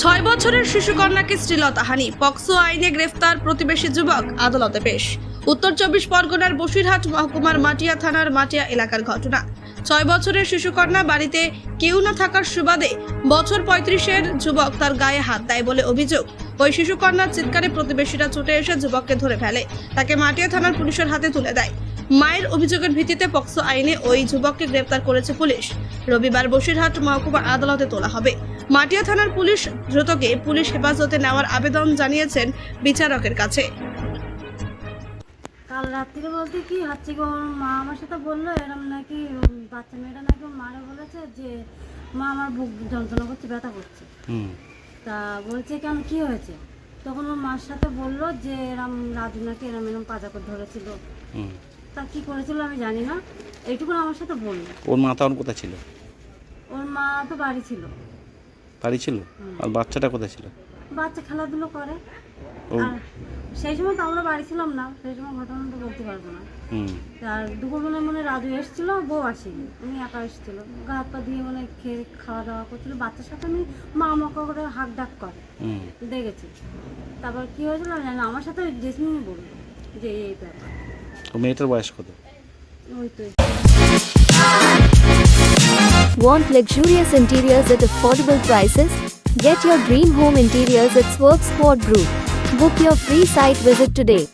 6 বছরের শিশুকন্যাকে শ্লীলতাহানি, পক্সো আইনে গ্রেফতার প্রতিবেশী যুবক আদালতে পেশ। উত্তর 24 পরগনার বসিরহাট মহকুমার মাটিয়া থানার মাটিয়া এলাকার ঘটনা। 6 বছরের শিশুকন্যা বাড়িতে কেউ না থাকার সুবাদে বছর 35-এর যুবক তার গায়ে হাত দেয় বলে অভিযোগ। ওই শিশুকন্যার চিৎকারে প্রতিবেশীরা ছুটে এসে যুবককে ধরে ফেলে, তাকে মাটিয়া থানার পুলিশের হাতে তুলে দেয়। মায়ের অভিযোগের ভিত্তিতে পক্সো আইনে ওই যুবককে গ্রেফতার করেছে পুলিশ। রবিবার বসিরহাট মহকুমা আদালতে তোলা হবে। মাটিয়া থানার পুলিশ দ্রুতকে পুলিশ হেফাজতে নেওয়ার আবেদন জানিয়েছেন বিচারকের কাছে। কাল রাত্রিরে বলতে কি হচ্ছে গো, ওর মা আমার সাথে বললো এরকম নাকি বাচ্চা মেয়েটা নাকি ওর মারে বলেছে যে মা আমার বুক যন্ত্রণা করছে, ব্যথা করছে। তা বলছে কেন, কি হয়েছে? তখন ওর মার সাথে বললো যে এরম রাজু নাকি এরম পাজা করে ধরেছিল। তা কি করেছিল আমি জানি না, এইটুকু আমার সাথে বললো। ওর মা তখন কোথায় ছিল? ওর মা তো বাড়ি ছিল। বাড়ি ছিল? আর বাচ্চাটা কোথায় ছিল? বাচ্চা খেলাধুলো করে। ও আর সেই সময় তো আমরা বাড়ি ছিলাম না, সেই সময় ঘটনা তো বলতে পারবো না। আর দুপুরবেলা মনে রাজু এসেছিল, বউ আসেনি, উনি একা এসেছিল। গা হাত পা দিয়ে মানে খেয়ে খাওয়া দাওয়া করছিল, বাচ্চার সাথে আমি মা আমাকে করে হাঁক ডাক করে দেখেছি। তারপর কি হয়েছিল আমি জানি না, আমার সাথে জেসমিন বললো যে এই ব্যাপার। ও মেয়েটার বয়স কত? ওই তো। Want luxurious interiors at affordable prices? Get your dream home interiors at Swerve Sport Group. Book your free site visit today.